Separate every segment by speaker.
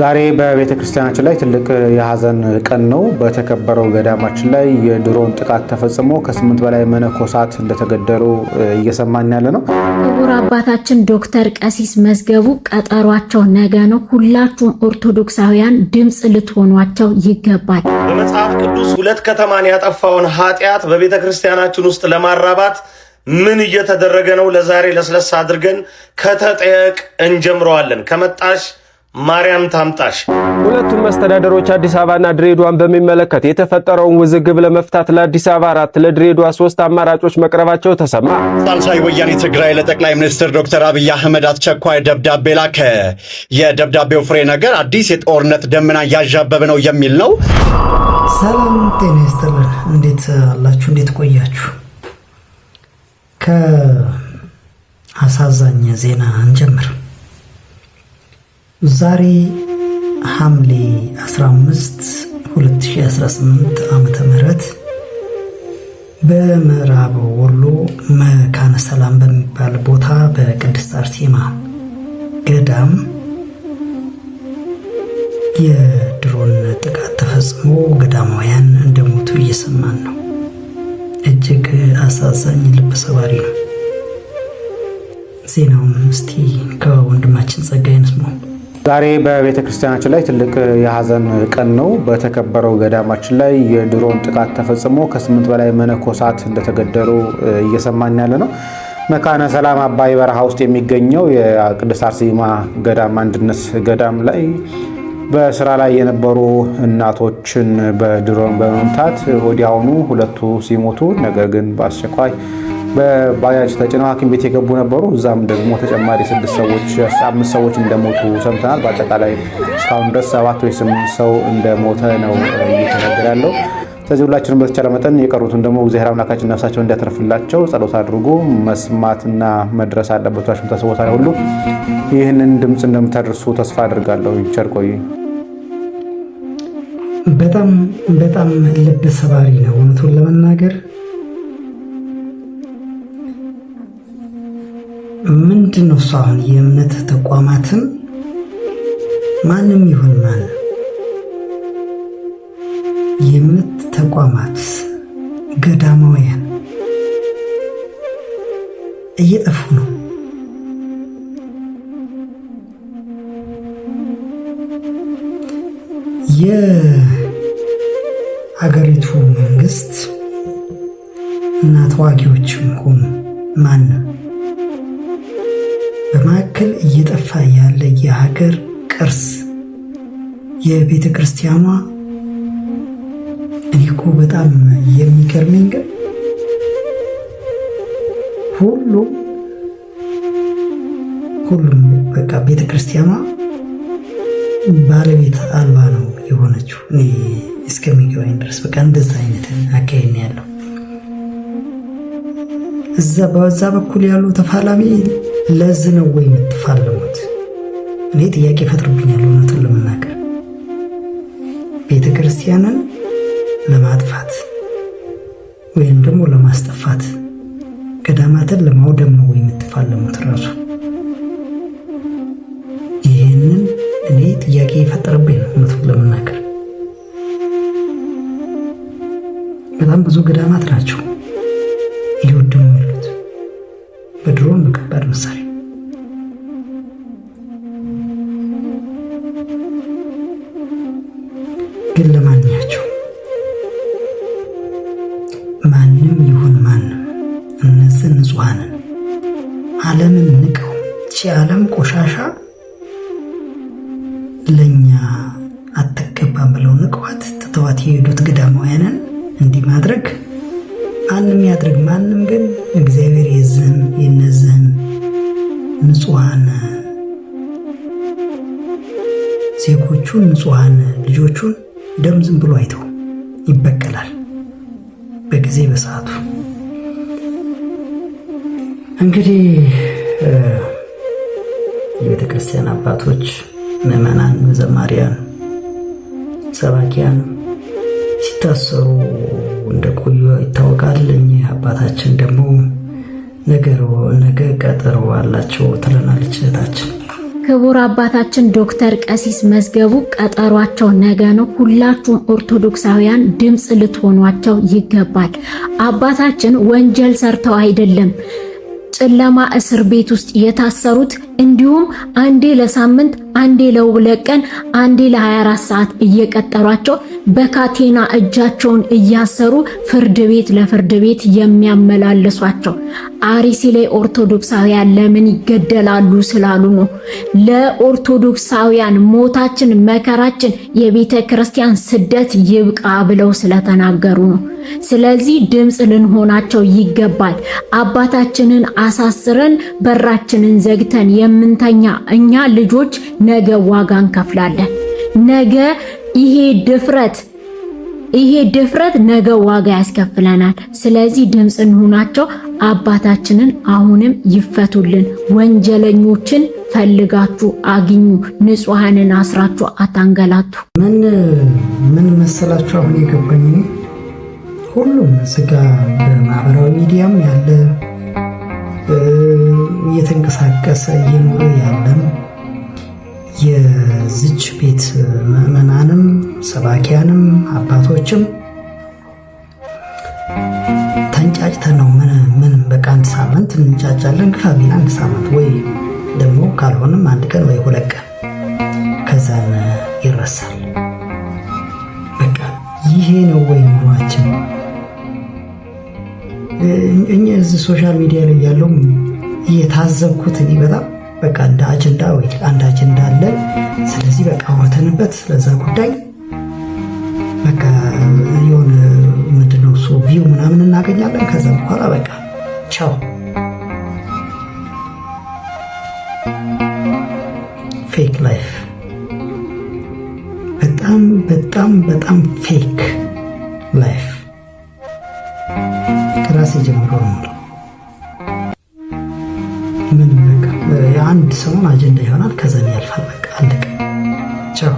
Speaker 1: ዛሬ በቤተ ክርስቲያናችን ላይ ትልቅ የሐዘን ቀን ነው። በተከበረው ገዳማችን ላይ የድሮን ጥቃት ተፈጽሞ ከ8 በላይ መነኮሳት እንደተገደሉ እየሰማን ያለ ነው።
Speaker 2: ክቡር አባታችን ዶክተር ቀሲስ መዝገቡ ቀጠሯቸው ነገ ነው። ሁላችሁም ኦርቶዶክሳውያን ድምፅ ልትሆኗቸው ይገባል።
Speaker 3: በመጽሐፍ ቅዱስ ሁለት ከተማን ያጠፋውን ኃጢአት በቤተ ክርስቲያናችን ውስጥ ለማራባት ምን እየተደረገ ነው? ለዛሬ ለስለስ አድርገን ከተጠየቅ እንጀምረዋለን። ከመጣሽ ማርያም ታምጣሽ።
Speaker 4: ሁለቱም መስተዳደሮች አዲስ አበባና ድሬዳዋን በሚመለከት የተፈጠረውን ውዝግብ ለመፍታት ለአዲስ አበባ 4 ለድሬዳዋ 3 አማራጮች መቅረባቸው ተሰማ።
Speaker 5: ሳልሳይ ወያኔ ትግራይ ለጠቅላይ ሚኒስትር ዶክተር አብይ አህመድ አስቸኳይ ደብዳቤ ላከ። የደብዳቤው ፍሬ ነገር አዲስ የጦርነት ደመና ያዣበበ ነው የሚል ነው።
Speaker 6: ሰላም ጤና ይስጥልን። እንዴት አላችሁ? እንዴት ቆያችሁ? ከአሳዛኝ ዜና እንጀምር። ዛሬ ሐምሌ 15 2018 ዓመተ ምህረት በምዕራብ ወሎ መካነ ሰላም በሚባል ቦታ በቅድስት አርሴማ ገዳም የድሮን ጥቃት ተፈጽሞ ገዳማውያን እንደሞቱ እየሰማን ነው። እጅግ አሳዛኝ ልብ ሰባሪ ነው። ዜናውን እስቲ ከወንድማችን ጸጋዬ እንስማው።
Speaker 1: ዛሬ በቤተ ክርስቲያናችን ላይ ትልቅ የሐዘን ቀን ነው። በተከበረው ገዳማችን ላይ የድሮን ጥቃት ተፈጽሞ ከ8 በላይ መነኮሳት እንደተገደሉ እየሰማን ያለ ነው። መካነ ሰላም አባይ በረሃ ውስጥ የሚገኘው የቅድስት አርሴማ ገዳም አንድነት ገዳም ላይ በስራ ላይ የነበሩ እናቶችን በድሮን በመምታት ወዲያውኑ ሁለቱ ሲሞቱ፣ ነገር ግን በአስቸኳይ በባጃጅ ተጭነው ሐኪም ቤት የገቡ ነበሩ። እዛም ደግሞ ተጨማሪ 5 ሰዎች እንደሞቱ ሰምተናል። በአጠቃላይ እስካሁን ድረስ 7 ወይ 8 ሰው እንደሞተ ነው እየተነገረ ያለው። ስለዚህ ሁላችንም በተቻለ መጠን የቀሩትን ደግሞ እግዚአብሔር አምላካችን ነፍሳቸውን እንዲያተርፍላቸው ጸሎት አድርጉ። መስማትና መድረስ አለበት ታስቦ ቦታ ሁሉ ይህንን ድምፅ እንደምታደርሱ ተስፋ አድርጋለሁ። ቸር ቆዩ።
Speaker 6: በጣም ልብ ሰባሪ ነው እውነቱን ለመናገር። ምንድን ነው እሱ አሁን የእምነት ተቋማትን ማንም ይሁን ማን የእምነት ተቋማት ገዳማውያን እየጠፉ ነው። የሀገሪቱ መንግስት እና ተዋጊዎችም ሆኑ ማንም በማዕከል እየጠፋ ያለ የሀገር ቅርስ የቤተ ክርስቲያኗ እኔ እኮ በጣም የሚገርመኝ ግን ሁሉም በቃ ቤተ ክርስቲያኗ ባለቤት አልባ ነው የሆነችው። እኔ እስከሚገባኝ ድረስ በቃ እንደዛ አይነት አካሄድ ነው ያለው። በዛ በኩል ያሉ ተፋላሚ ለዚህ ነው ወይ የምትፋለሙት? እኔ ጥያቄ ፈጥርብኛል እውነቱን ለመናገር። ቤተ ክርስቲያንን ለማጥፋት ወይም ደግሞ ለማስጠፋት ገዳማትን ለማውደም ነው ወይ የምትፋለሙት? ራሱ ይህንን እኔ ጥያቄ የፈጠረብኝ ነው እውነቱን ለመናገር። በጣም ብዙ ገዳማት ናቸው እየወደሙ ያሉት በድሮን በከባድ መሳሪያ። ግን ለማንኛቸው ማንም ይሁን ማንም እነዚህ ንጹሐንን ዓለምን ንቀው ዓለም ቆሻሻ ለኛ አትገባም ብለው ንቀዋት ትተዋት የሄዱት ገዳማውያንን እንዲህ ማድረግ ማንም ያድርግ ማንም፣ ግን እግዚአብሔር የነዚህን ንጹሐን ዜጎቹን ንጹሐን ልጆቹን ደም ዝም ብሎ አይተው ይበቀላል በጊዜ በሰዓቱ። እንግዲህ የቤተ ክርስቲያን አባቶች፣ ምዕመናን፣ ዘማሪያን፣ ሰባኪያን ሲታሰሩ እንደቆዩ ይታወቃል። እኚህ አባታችን ደግሞ ነገ ቀጠሮ አላቸው ትለናለች እህታችን።
Speaker 2: ክቡር አባታችን ዶክተር ቀሲስ መዝገቡ ቀጠሯቸው ነገ ነው። ሁላችሁም ኦርቶዶክሳውያን ድምፅ ልትሆኗቸው ይገባል። አባታችን ወንጀል ሰርተው አይደለም ጨለማ እስር ቤት ውስጥ የታሰሩት፣ እንዲሁም አንዴ ለሳምንት አንዴ ለሁለት ቀን አንዴ ለ24 ሰዓት እየቀጠሯቸው በካቴና እጃቸውን እያሰሩ ፍርድ ቤት ለፍርድ ቤት የሚያመላልሷቸው። አርሲ ላይ ኦርቶዶክሳውያን ለምን ይገደላሉ ስላሉ ነው። ለኦርቶዶክሳውያን ሞታችን፣ መከራችን፣ የቤተ ክርስቲያን ስደት ይብቃ ብለው ስለተናገሩ ነው። ስለዚህ ድምፅ ልንሆናቸው ይገባል። አባታችንን አሳስረን በራችንን ዘግተን የምንተኛ እኛ ልጆች ነገ ዋጋ እንከፍላለን። ነገ ይሄ ድፍረት ነገ ዋጋ ያስከፍለናል። ስለዚህ ድምፅ እንሆናቸው። አባታችንን አሁንም ይፈቱልን። ወንጀለኞችን ፈልጋችሁ አግኙ። ንጹሐንን አስራችሁ አታንገላቱ።
Speaker 6: ምን መሰላችሁ አሁን የገባኝ ሁሉም ስጋ በማህበራዊ ሚዲያም ያለ እየተንቀሳቀሰ እየኖረ ያለም የዝች ቤት ምዕመናንም ሰባኪያንም አባቶችም ተንጫጭተን ነው ምን በቃ አንድ ሳምንት እንጫጫለን። ግፋ ቢል አንድ ሳምንት ወይ ደግሞ ካልሆነም አንድ ቀን ወይ ሁለት ቀን ከዛን ይረሳል። በቃ ይሄ ነው ወይ ኑሯችን? እኛ እዚህ ሶሻል ሚዲያ ላይ ያለው እየታዘብኩት እኔ በጣም በቃ እንደ አጀንዳ ወይ አንድ አጀንዳ አለ። ስለዚህ በቃ አውርተንበት ስለዛ ጉዳይ በቃ የሆነ ምንድነው እሱ ቪው ምናምን እናገኛለን። ከዛ በኋላ በቃ ቻው። ፌክ ላይፍ በጣም በጣም በጣም ፌክ ላይፍ ከራሴ ጀምሮ ነው። ምን በቃ የአንድ ሰሞን አጀንዳ ይሆናል፣ ከዛ ያልፋል። በቃ አለቀ። ቻው።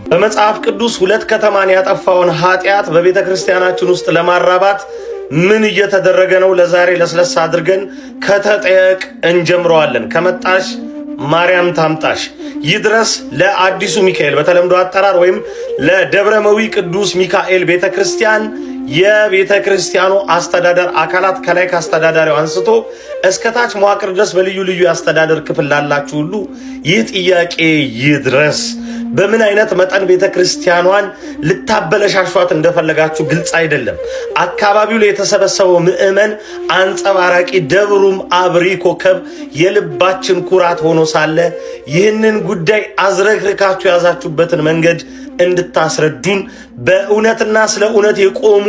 Speaker 3: በመጽሐፍ ቅዱስ ሁለት ከተማን ያጠፋውን ኃጢአት በቤተ ክርስቲያናችን ውስጥ ለማራባት ምን እየተደረገ ነው? ለዛሬ ለስለስ አድርገን ከተጠየቅ እንጀምረዋለን። ከመጣሽ ማርያም ታምጣሽ። ይድረስ ለአዲሱ ሚካኤል በተለምዶ አጠራር ወይም ለደብረመዊ ቅዱስ ሚካኤል ቤተክርስቲያን የቤተ ክርስቲያኑ አስተዳደር አካላት ከላይ ከአስተዳዳሪው አንስቶ እስከታች መዋቅር ድረስ በልዩ ልዩ የአስተዳደር ክፍል ላላችሁ ሁሉ ይህ ጥያቄ ይድረስ። በምን አይነት መጠን ቤተ ክርስቲያኗን ልታበለሻሿት እንደፈለጋችሁ ግልጽ አይደለም። አካባቢው ላይ የተሰበሰበው ምዕመን አንጸባራቂ፣ ደብሩም አብሪ ኮከብ የልባችን ኩራት ሆኖ ሳለ ይህንን ጉዳይ አዝረክርካችሁ የያዛችሁበትን መንገድ እንድታስረዱን በእውነትና ስለ እውነት የቆሙ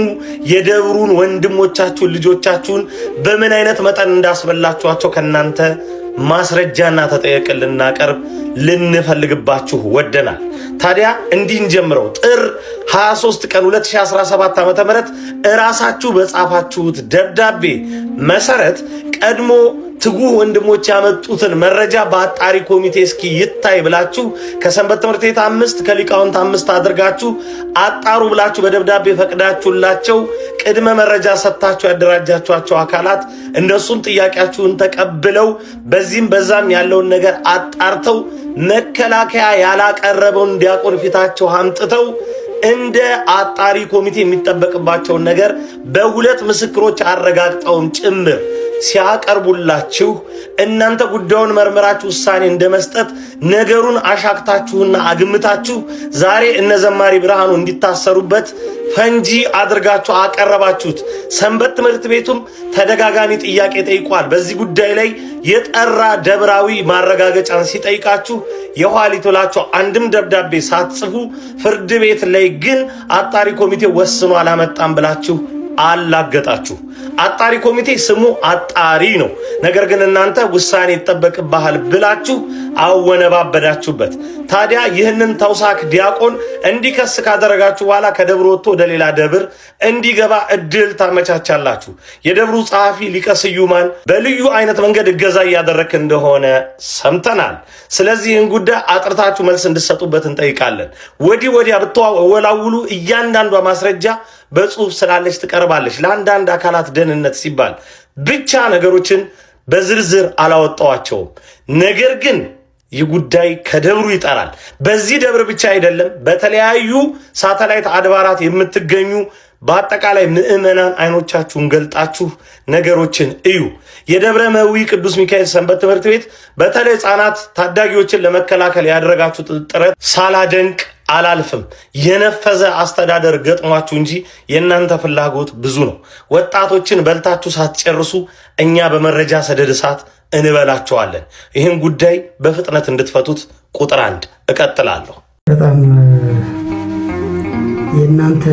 Speaker 3: የደብሩን ወንድሞቻችሁን ልጆቻችሁን በምን አይነት መጠን እንዳስበላችኋቸው ከናንተ ማስረጃና ተጠየቅን ልናቀርብ ልንፈልግባችሁ ወደናል። ታዲያ እንዲህ እንጀምረው። ጥር 23 ቀን 2017 ዓ.ም እራሳችሁ በጻፋችሁት ደብዳቤ መሰረት ቀድሞ ትጉህ ወንድሞች ያመጡትን መረጃ በአጣሪ ኮሚቴ እስኪ ይታይ ብላችሁ ከሰንበት ትምህርት ቤት 5 ከሊቃውንት 5 አድርጋችሁ አጣሩ ብላችሁ በደብዳቤ ፈቅዳችሁላቸው ቅድመ መረጃ ሰጥታችሁ ያደራጃችኋቸው አካላት እነሱም ጥያቄያችሁን ተቀብለው በዚህም በዛም ያለውን ነገር አጣርተው መከላከያ ያላቀረበውን ዲያቆን ፊታቸው አምጥተው እንደ አጣሪ ኮሚቴ የሚጠበቅባቸውን ነገር በሁለት ምስክሮች አረጋግጠውም ጭምር ሲያቀርቡላችሁ እናንተ ጉዳዩን መርምራችሁ ውሳኔ እንደመስጠት ነገሩን አሻክታችሁና አግምታችሁ ዛሬ እነ ዘማሪ ብርሃኑ እንዲታሰሩበት ፈንጂ አድርጋችሁ አቀረባችሁት። ሰንበት ትምህርት ቤቱም ተደጋጋሚ ጥያቄ ጠይቋል። በዚህ ጉዳይ ላይ የጠራ ደብራዊ ማረጋገጫን ሲጠይቃችሁ የኋሊት ብላችሁ አንድም ደብዳቤ ሳትጽፉ ፍርድ ቤት ላይ ግን አጣሪ ኮሚቴ ወስኖ አላመጣም ብላችሁ አላገጣችሁ። አጣሪ ኮሚቴ ስሙ አጣሪ ነው። ነገር ግን እናንተ ውሳኔ ይጠበቅብሃል ብላችሁ አወነባበዳችሁበት። ታዲያ ይህንን ተውሳክ ዲያቆን እንዲከስ ካደረጋችሁ በኋላ ከደብሩ ወጥቶ ወደ ሌላ ደብር እንዲገባ እድል ታመቻቻላችሁ። የደብሩ ጸሐፊ ሊቀ ስዩማን በልዩ አይነት መንገድ እገዛ እያደረክ እንደሆነ ሰምተናል። ስለዚህ ይህን ጉዳይ አጥርታችሁ መልስ እንድሰጡበት እንጠይቃለን። ወዲህ ወዲያ ብትወላውሉ እያንዳንዷ ማስረጃ በጽሁፍ ስላለች ትቀርባለች። ለአንዳንድ አካላት ደህንነት ሲባል ብቻ ነገሮችን በዝርዝር አላወጣዋቸውም። ነገር ግን ይህ ጉዳይ ከደብሩ ይጠራል። በዚህ ደብር ብቻ አይደለም፣ በተለያዩ ሳተላይት አድባራት የምትገኙ በአጠቃላይ ምዕመናን አይኖቻችሁን ገልጣችሁ ነገሮችን እዩ። የደብረ መዊ ቅዱስ ሚካኤል ሰንበት ትምህርት ቤት በተለይ ህፃናት ታዳጊዎችን ለመከላከል ያደረጋችሁ ጥረት ሳላደንቅ አላልፍም። የነፈዘ አስተዳደር ገጥሟችሁ እንጂ የእናንተ ፍላጎት ብዙ ነው። ወጣቶችን በልታችሁ ሳትጨርሱ እኛ በመረጃ ሰደድ እሳት እንበላቸዋለን። ይህን ጉዳይ በፍጥነት እንድትፈቱት ቁጥር 1 እቀጥላለሁ።
Speaker 6: በጣም የእናንተ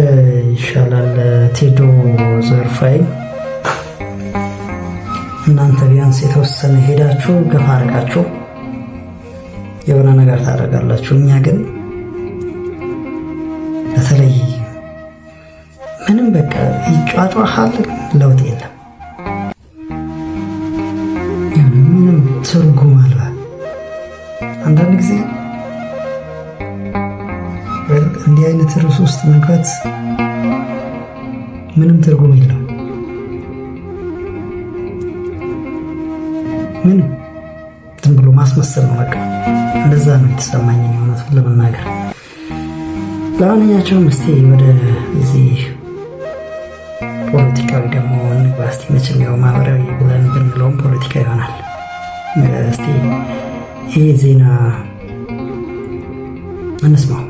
Speaker 6: ይሻላል። ቴዶ ዘርፋይ እናንተ ቢያንስ የተወሰነ ሄዳችሁ ገፋ አድርጋችሁ የሆነ ነገር ታደርጋላችሁ። እኛ ግን በተለይ ምንም በቃ ይጫጫሃል፣ ለውጥ የለም። ምንም ትርጉም አልባ አንዳንድ ጊዜ እንዲህ አይነት ርዕስ ውስጥ መግባት ምንም ትርጉም የለው። ምንም ዝም ብሎ ማስመሰል ነው። በቃ እንደዛ ነው የተሰማኝ እውነቱን ለመናገር። ለማንኛቸውም እስቲ ወደ እዚህ ፖለቲካዊ ደግሞ እንግባ እስቲ። መቼም ያው ማህበራዊ ብለን ብንለውም ፖለቲካ ይሆናል። እስቲ ይህ ዜና እንስማው።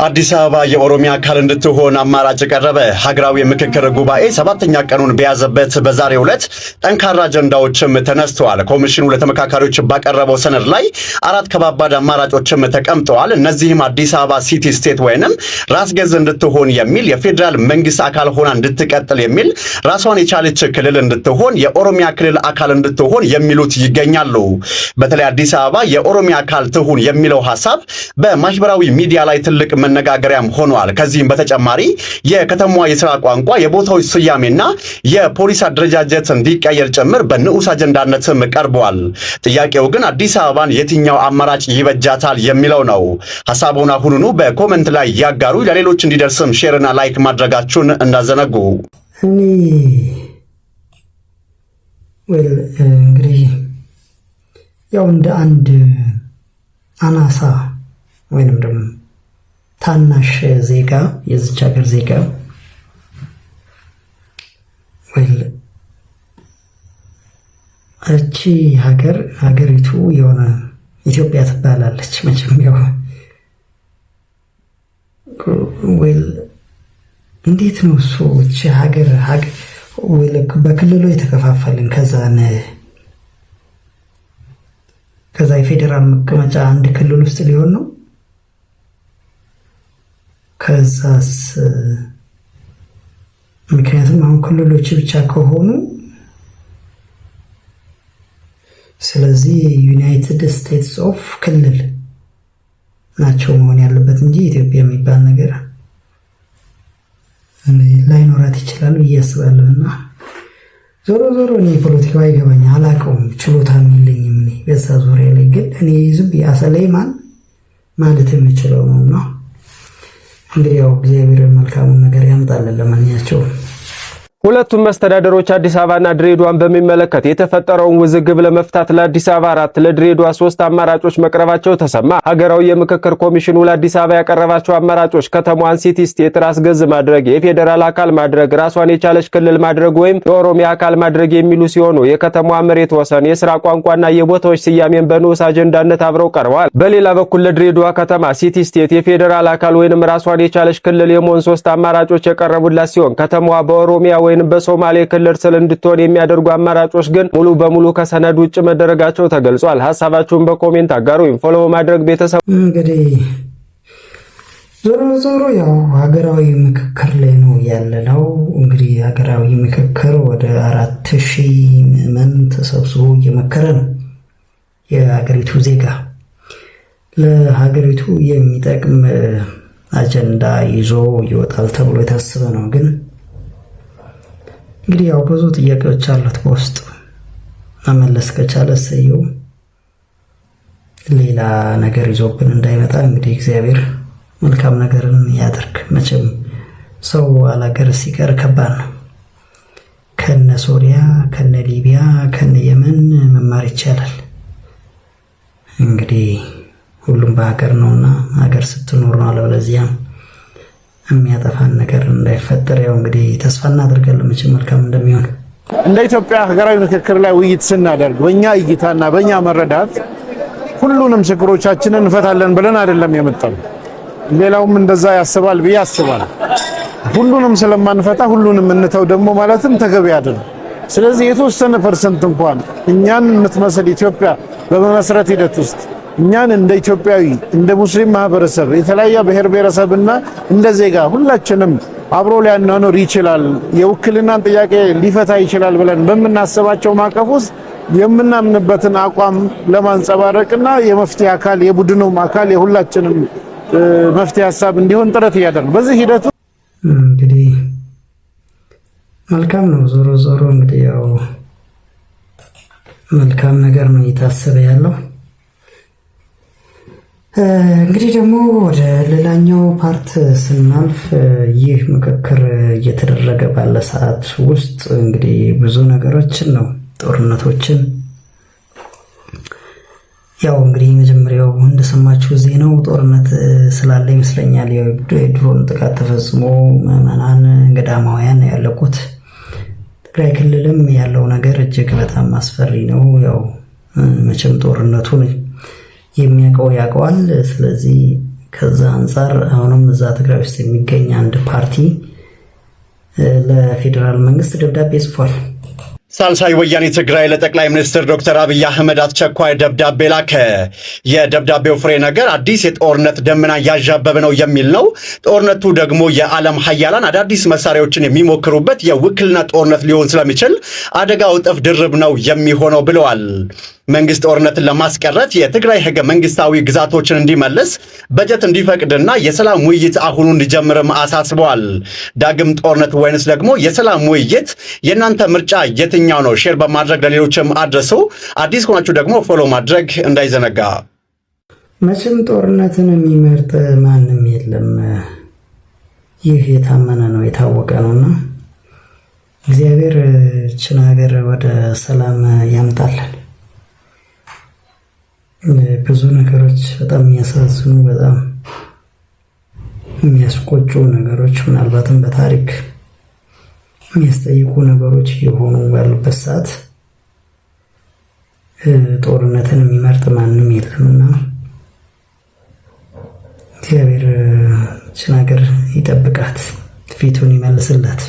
Speaker 5: አዲስ አበባ የኦሮሚያ አካል እንድትሆን አማራጭ ቀረበ። ሀገራዊ የምክክር ጉባኤ 7ኛ ቀኑን በያዘበት በዛሬው ዕለት ጠንካራ አጀንዳዎችም ተነስተዋል። ኮሚሽኑ ለተመካካሪዎች ባቀረበው ሰነድ ላይ 4 ከባባድ አማራጮችም ተቀምጠዋል። እነዚህም አዲስ አበባ ሲቲ ስቴት ወይንም ራስ ገዝ እንድትሆን የሚል፣ የፌዴራል መንግስት አካል ሆና እንድትቀጥል የሚል፣ ራሷን የቻለች ክልል እንድትሆን፣ የኦሮሚያ ክልል አካል እንድትሆን የሚሉት ይገኛሉ። በተለይ አዲስ አበባ የኦሮሚያ አካል ትሁን የሚለው ሐሳብ በማህበራዊ ሚዲያ ላይ ትልቅ መነጋገሪያም ሆኗል። ከዚህም በተጨማሪ የከተማዋ የሥራ ቋንቋ፣ የቦታዎች ስያሜና የፖሊስ አደረጃጀት እንዲቀየር ጭምር በንዑስ አጀንዳነትም ቀርቧል። ጥያቄው ግን አዲስ አበባን የትኛው አማራጭ ይበጃታል የሚለው ነው። ሐሳቡን አሁኑኑ በኮመንት ላይ ያጋሩ። ለሌሎች እንዲደርስም ሼርና ላይክ ማድረጋችሁን እንዳዘነጉ።
Speaker 6: እንግዲህ ያው እንደ አንድ አናሳ ወይንም ደግሞ ታናሽ ዜጋ የዚች ሀገር ዜጋ እቺ ሀገሪቱ የሆነ ኢትዮጵያ ትባላለች መቼም ያው እንዴት ነው እሱ እቺ ሀገር በክልሉ የተከፋፈልን ከዛ የፌዴራል መቀመጫ አንድ ክልል ውስጥ ሊሆን ነው። ከዛስ ምክንያቱም አሁን ክልሎች ብቻ ከሆኑ ስለዚህ ዩናይትድ ስቴትስ ኦፍ ክልል ናቸው መሆን ያለበት እንጂ ኢትዮጵያ የሚባል ነገር ላይኖራት ይችላል ብዬ አስባለሁና ዞሮ እኔ ፖለቲካ አይገባኝ አላውቀውም፣ ችሎታም የለኝም እኔ በዛ ዙሪያ ላይ። ግን እኔ ዝም ያሰለይ ማለት የምችለው ነው። እንግዲህ ያው እግዚአብሔር መልካሙን ነገር ያምጣልን ለማንኛቸውም።
Speaker 4: ሁለቱም መስተዳደሮች አዲስ አበባና ድሬዳዋን በሚመለከት የተፈጠረውን ውዝግብ ለመፍታት ለአዲስ አበባ 4 ለድሬዳዋ 3 አማራጮች መቅረባቸው ተሰማ። ሀገራዊ የምክክር ኮሚሽኑ ለአዲስ አበባ ያቀረባቸው አማራጮች ከተማዋን ሲቲ ስቴት ራስ ገዝ ማድረግ፣ የፌዴራል አካል ማድረግ፣ ራሷን የቻለች ክልል ማድረግ ወይም የኦሮሚያ አካል ማድረግ የሚሉ ሲሆኑ የከተማዋ መሬት ወሰን፣ የሥራ ቋንቋና የቦታዎች ስያሜን በንዑስ አጀንዳነት አብረው ቀርበዋል። በሌላ በኩል ለድሬዳዋ ከተማ ሲቲ ስቴት የፌዴራል አካል ወይንም ራሷን የቻለች ክልል የመሆን 3 አማራጮች የቀረቡላት ሲሆን ከተማዋ በኦሮሚያ ወይንም በሶማሌ ክልል ስር እንድትሆን የሚያደርጉ አማራጮች ግን ሙሉ በሙሉ ከሰነድ ውጭ መደረጋቸው ተገልጿል። ሐሳባችሁን በኮሜንት አጋሩ። ፎሎ ማድረግ ቤተሰብ
Speaker 6: እንግዲህ ዞሮ ያው ሀገራዊ ምክክር ላይ ነው ያለነው። እንግዲህ ሀገራዊ ምክክር ወደ 4000 ምዕመን ተሰብስቦ እየመከረ ነው። የሀገሪቱ ዜጋ ለሀገሪቱ የሚጠቅም አጀንዳ ይዞ ይወጣል ተብሎ የታሰበ ነው። ግን እንግዲህ ያው ብዙ ጥያቄዎች አሉት በውስጥ መመለስ ከቻለ ሰየው ሌላ ነገር ይዞብን እንዳይመጣ እንግዲህ እግዚአብሔር መልካም ነገርን ያድርግ። መቼም ሰው አላገር ሲቀር ከባድ ነው። ከነ ሶሪያ፣ ከነ ሊቢያ፣ ከነ የመን መማር ይቻላል። እንግዲህ ሁሉም በሀገር ነውና ሀገር ስትኖር ነው። አለበለዚያ የሚያጠፋን ነገር እንዳይፈጠር ያው እንግዲህ ተስፋ እናደርጋለን መቼም መልካም እንደሚሆን።
Speaker 7: እንደ ኢትዮጵያ ሀገራዊ ምክክር ላይ ውይይት ስናደርግ በእኛ እይታና በእኛ መረዳት ሁሉንም ችግሮቻችንን እንፈታለን ብለን አይደለም የመጣው። ሌላውም እንደዛ ያስባል ብዬ አስባለሁ። ሁሉንም ስለማንፈታ ሁሉንም እንተው ደግሞ ማለትም ተገቢ አይደለም። ስለዚህ የተወሰነ ፐርሰንት እንኳን እኛን የምትመስል ኢትዮጵያ በመመስረት ሂደት ውስጥ እኛን እንደ ኢትዮጵያዊ እንደ ሙስሊም ማህበረሰብ የተለያየ ብሔር ብሔረሰብና እንደ ዜጋ ሁላችንም አብሮ ሊያኗኖር ይችላል፣ የውክልናን ጥያቄ ሊፈታ ይችላል ብለን በምናስባቸው ማዕቀፍ ውስጥ የምናምንበትን አቋም ለማንጸባረቅና የመፍትሄ አካል የቡድኑም አካል የሁላችንም መፍትሄ ሀሳብ እንዲሆን ጥረት እያደረግን በዚህ ሂደቱ
Speaker 6: እንግዲህ መልካም ነው። ዞሮ ዞሮ እንግዲህ ያው መልካም ነገር ነው እየታሰበ ያለው። እንግዲህ ደግሞ ወደ ሌላኛው ፓርት ስናልፍ ይህ ምክክር እየተደረገ ባለ ሰዓት ውስጥ እንግዲህ ብዙ ነገሮችን ነው ጦርነቶችን ያው እንግዲህ መጀመሪያው እንደሰማችሁ ዜናው ጦርነት ስላለ ይመስለኛል የድሮን ጥቃት ተፈጽሞ ምዕመናን ገዳማውያን ያለቁት። ትግራይ ክልልም ያለው ነገር እጅግ በጣም አስፈሪ ነው። ያው መቼም ጦርነቱን የሚያውቀው ያውቀዋል። ስለዚህ ከዛ አንፃር አሁንም እዛ ትግራይ ውስጥ የሚገኝ አንድ ፓርቲ ለፌዴራል መንግስት ደብዳቤ ጽፏል።
Speaker 5: ሳልሳይ ወያኔ ትግራይ ለጠቅላይ ሚኒስትር ዶክተር አብይ አህመድ አስቸኳይ ደብዳቤ ላከ። የደብዳቤው ፍሬ ነገር አዲስ የጦርነት ደመና ያዣበበ ነው የሚል ነው። ጦርነቱ ደግሞ የዓለም ሀያላን አዳዲስ መሳሪያዎችን የሚሞክሩበት የውክልና ጦርነት ሊሆን ስለሚችል አደጋው እጥፍ ድርብ ነው የሚሆነው ብለዋል። መንግስት ጦርነትን ለማስቀረት የትግራይ ህገ መንግስታዊ ግዛቶችን እንዲመልስ በጀት እንዲፈቅድና የሰላም ውይይት አሁኑ እንዲጀምርም አሳስበዋል። ዳግም ጦርነት ወይንስ ደግሞ የሰላም ውይይት? የእናንተ ምርጫ የትኛው ነው? ሼር በማድረግ ለሌሎችም አድርሱ። አዲስ ሆናችሁ ደግሞ ፎሎ ማድረግ እንዳይዘነጋ።
Speaker 6: መቼም ጦርነትን የሚመርጥ ማንም የለም። ይህ የታመነ ነው የታወቀ ነውና እግዚአብሔር ችን ሀገር ወደ ሰላም ያምጣልን። ብዙ ነገሮች በጣም የሚያሳዝኑ በጣም የሚያስቆጩ ነገሮች ምናልባትም በታሪክ የሚያስጠይቁ ነገሮች የሆኑ ባሉበት ሰዓት ጦርነትን የሚመርጥ ማንም የለምና እግዚአብሔር ችን ሀገር ይጠብቃት፣ ፊቱን ይመልስላት።